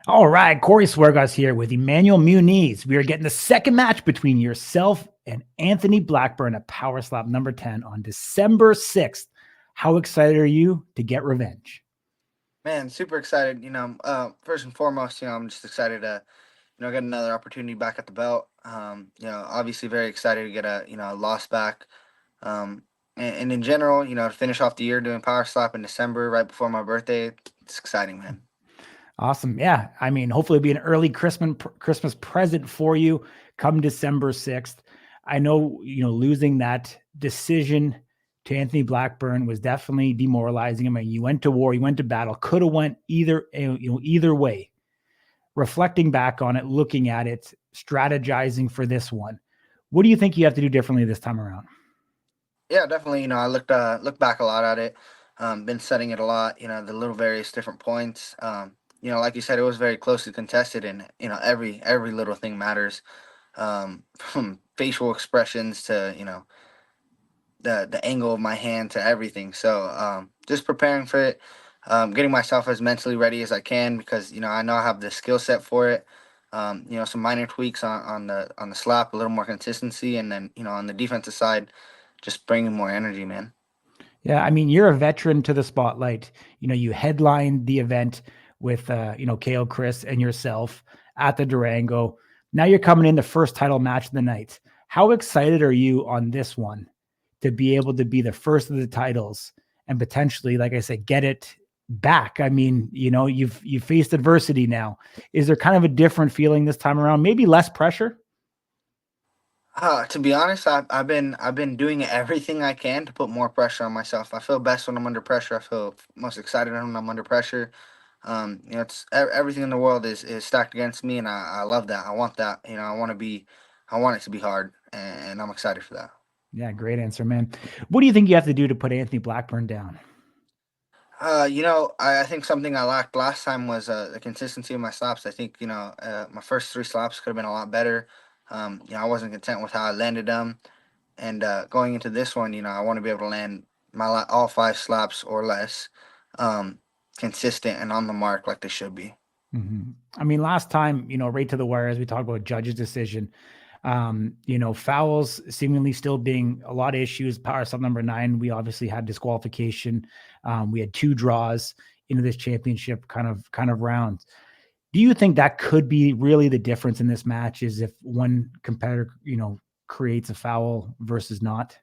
All right, Corey Swergas here with Emanuel Muniz. We are getting the second match between yourself and Anthony Blackburn at Power Slap number 10 on December 6th. How excited are you to get revenge? Man, super excited. First and foremost, I'm just excited to, get another opportunity back at the belt. Obviously very excited to get a loss back. And in general, to finish off the year doing Power Slap in December, right before my birthday, it's exciting, man. Awesome. Yeah. I mean, hopefully it'll be an early Christmas present for you come December 6th. I know, losing that decision to Anthony Blackburn was definitely demoralizing him. I mean, you went to war, you went to battle, could have went either way. Reflecting back on it, looking at it, strategizing for this one. What do you think you have to do differently this time around? Yeah, definitely. I looked back a lot at it. Been studying it a lot. The little various different points. Like you said, it was very closely contested, and every little thing matters. From facial expressions to the angle of my hand to everything. So just preparing for it, getting myself as mentally ready as I can because I know I have the skill set for it. Some minor tweaks on the slap, a little more consistency, and then on the defensive side, just bringing more energy, man. Yeah, I mean, you're a veteran to the spotlight. You headlined the event with KO Chris and yourself at the Durango. Now you're coming in the first title match of the night. How excited are you on this one to be able to be the first of the titles and potentially, like I said, get it back? I mean, you've faced adversity now. Is there kind of a different feeling this time around? Maybe less pressure? To be honest, I've been doing everything I can to put more pressure on myself. I feel best when I'm under pressure. I feel most excited when I'm under pressure. Everything in the world is stacked against me, and I love that. I want that. I want it to be hard, and I'm excited for that. Yeah, great answer, man. What do you think you have to do to put Anthony Blackburn down? I think something I lacked last time was the consistency of my slaps. I think my first three slaps could have been a lot better. I wasn't content with how I landed them, and going into this one, I want to be able to land all five slaps or less, um, consistent and on the mark like they should be. I mean, last time, right to the wire, as we talked about judge's decision, fouls seemingly still being a lot of issues. Power sub number 9, we obviously had disqualification. We had 2 draws into this championship kind of rounds. Do you think that could be really the difference in this match is if one competitor, creates a foul versus not?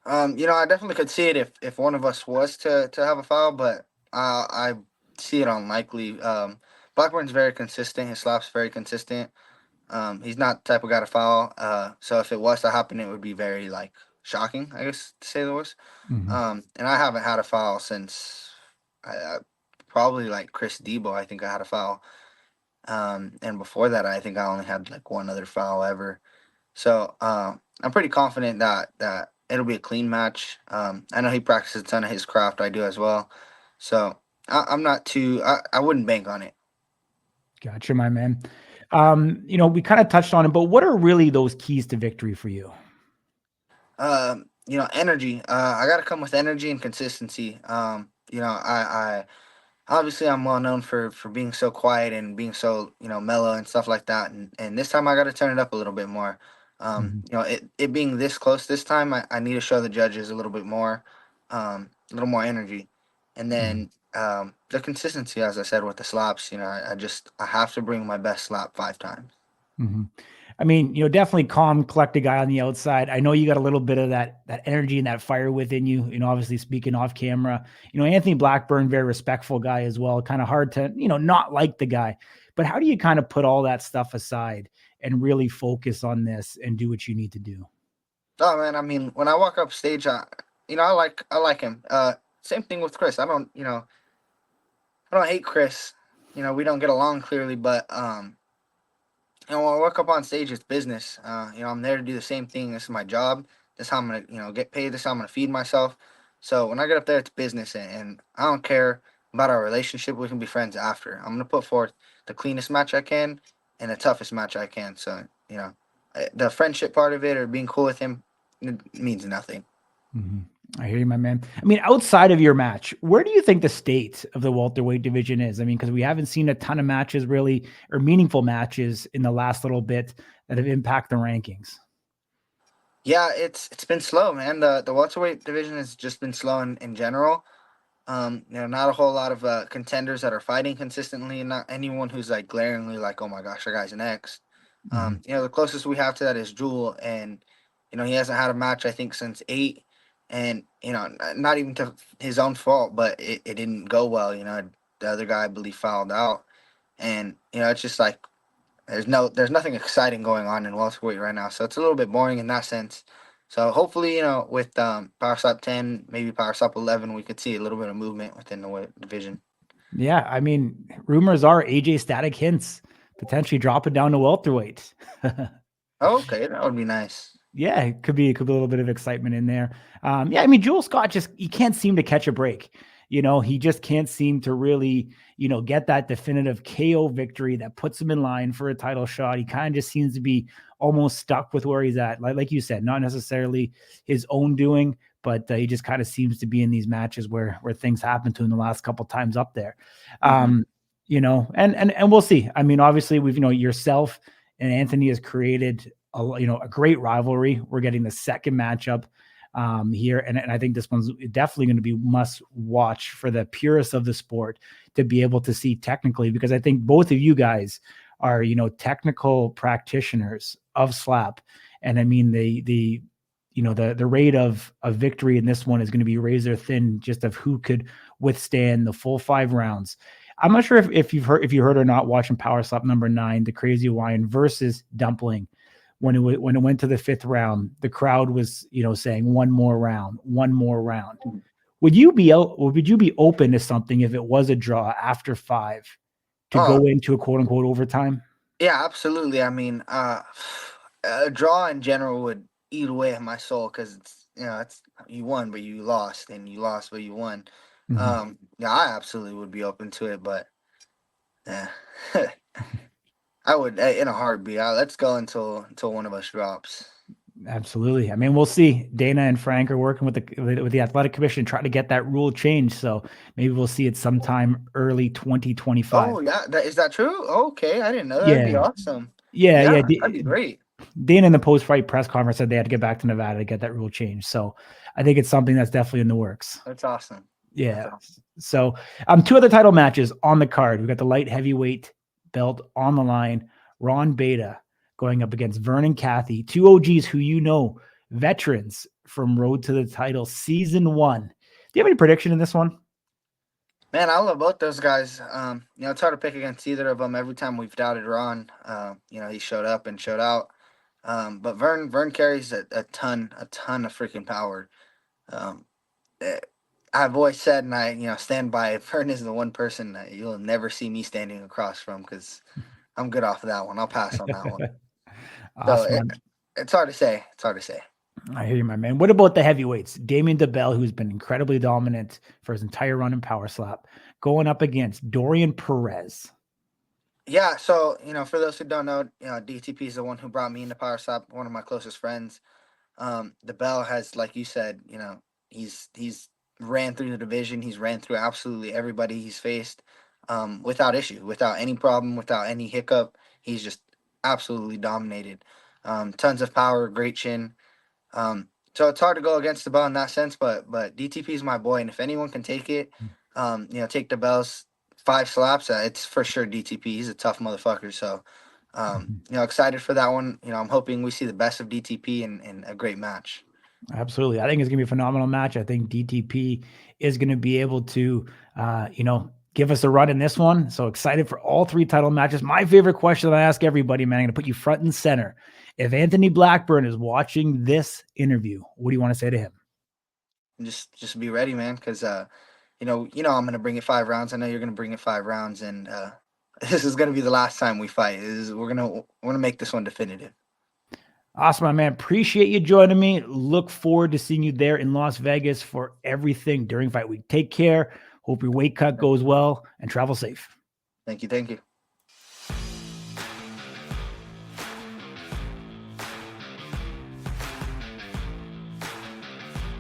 I definitely could see it if one of us was to have a foul, but I see it unlikely. Blackburn's very consistent. His slaps very consistent. He's not the type of guy to foul. So if it was to happen, it would be very like shocking, I guess to say the worst. Mhm. And I haven't had a foul since probably like Chris Debo. I think I had a foul. And before that, I think I only had like one other foul ever. So I'm pretty confident that it'll be a clean match. I know he practices a ton of his craft. I do as well. So I'm not too. I wouldn't bank on it. Gotcha, my man. We kind of touched on it, but what are really those keys to victory for you? Energy. I got to come with energy and consistency. I obviously I'm well known for being so quiet and being so mellow and stuff like that. And this time I got to turn it up a little bit more. Mhm. It being this close this time, I need to show the judges a little bit more, a little more energy, and Mhm. then the consistency, as I said with the slaps. I have to bring my best slap 5 times. Mhm. I mean, definitely calm, collected guy on the outside. I know you got a little bit of that energy and that fire within you. Obviously speaking off camera. Anthony Blackburn, very respectful guy as well. Kind of hard to not like the guy. But how do you kind of put all that stuff aside and really focus on this and do what you need to do? Oh man, I mean, when I walk up stage, I like him. Same thing with Chris. I don't hate Chris. We don't get along clearly, but when I walk up on stage, it's business. I'm there to do the same thing. This is my job. This is how I'm gonna, get paid. This is how I'm gonna feed myself. So when I get up there, it's business, and I don't care about our relationship. We can be friends after. I'm gonna put forth the cleanest match I can and the toughest match I can. So the friendship part of it or being cool with him, it means nothing. Mhm. I hear you, my man. I mean, outside of your match, where do you think the state of the welterweight division is? I mean, because we haven't seen a ton of matches really, or meaningful matches in the last little bit that have impacted the rankings. Yeah, it's been slow, man. The welterweight division has just been slow in general. Not a whole lot of contenders that are fighting consistently, and not anyone who's like glaringly like, oh my gosh, that guy's next. Mhm. The closest we have to that is Jewel, and he hasn't had a match I think since eight, and not even to his own fault, but it didn't go well. The other guy I believe fouled out, and it's just like there's nothing exciting going on in welterweight right now, so it's a little bit boring in that sense. So hopefully, with Power Slap 10, maybe Power Slap 11, we could see a little bit of movement within the division. Yeah, I mean, rumors are AJ Static Hints potentially dropping down to welterweight. Oh, okay, that would be nice. Yeah, it could be a little bit of excitement in there. Yeah, I mean, Joel Scott he can't seem to catch a break. He just can't seem to really, get that definitive KO victory that puts him in line for a title shot. He kind of just seems to be almost stuck with where he's at. Like you said, not necessarily his own doing, but he just kind of seems to be in these matches where things happen to him the last couple times up there. Hmm. And we'll see. I mean, obviously, we've yourself and Anthony has created a great rivalry. We're getting the second matchup here, and I think this one's definitely going to be must watch for the purists of the sport to be able to see technically, because I think both of you guys are technical practitioners of slap, and I mean the rate of victory in this one is going to be razor thin, just of who could withstand the full 5 rounds. I'm not sure if you heard or not watching Power Slap number 9, the Crazy Wine versus Dumpling. When it went to the 5th round, the crowd was saying one more round, one more round. Would you be open to something if it was a draw after 5 to Oh, go into a quote unquote overtime? yeah, absolutely. I mean, a draw in general would eat away at my soul because it's you won but you lost, and you lost but you won. Mhm. Yeah, I absolutely would be open to it, but yeah. I would in a heartbeat. Let's go until one of us drops. Absolutely. I mean, we'll see. Dana and Frank are working with the athletic commission trying to get that rule changed. So maybe we'll see it sometime early 2025. Oh yeah, is that true? Okay, I didn't know that. That'd be Yeah. awesome. Yeah. Yeah, Yeah. that'd be great. Dana in the post-fight press conference said they had to get back to Nevada to get that rule changed. So I think it's something that's definitely in the works. That's awesome. That's Yeah. awesome. So 2 other title matches on the card. We've got the light heavyweight belt on the line. Ron Beta going up against Vernon Cathy, 2 OGs who veterans from Road to the Title Season 1. Do you have any prediction in this one? Man, I love both those guys. It's hard to pick against either of them. Every time we've doubted Ron, he showed up and showed out. But Vern carries a ton of freaking power. Um, eh, I've always said, and I stand by it, Vern is the one person that you'll never see me standing across from because I'm good off of that one. I'll pass on that one. So Awesome. it's hard to say. It's hard to say. I hear you, my man. What about the heavyweights? Damien DeBell, who's been incredibly dominant for his entire run in Power Slap, going up against Dorian Perez. Yeah, so for those who don't know, DTP is the one who brought me into Power Slap. One of my closest friends. DeBell has, like you said, he's ran through the division. He's ran through absolutely everybody he's faced, without issue, without any problem, without any hiccup. He's just absolutely dominated. Tons of power, great chin. So it's hard to go against the bell in that sense, but DTP is my boy, and if anyone can take it, take the bells 5 slaps, it's for sure DTP. He's a tough motherfucker. So, excited for that one. I'm hoping we see the best of DTP in a great match. Absolutely. I think it's going to be a phenomenal match. I think DTP is going to be able to, give us a run in this one. So excited for all 3 title matches. My favorite question that I ask everybody, man, I'm going to put you front and center. If Anthony Blackburn is watching this interview, what do you want to say to him? Just be ready, man, because I'm gonna bring it 5 rounds. I know you're gonna bring it 5 rounds, and this is gonna be the last time we fight. We're gonna make this one definitive. Awesome, my man. Appreciate you joining me. Look forward to seeing you there in Las Vegas for everything during fight week. Take care. Hope your weight cut goes well and travel safe. Thank you.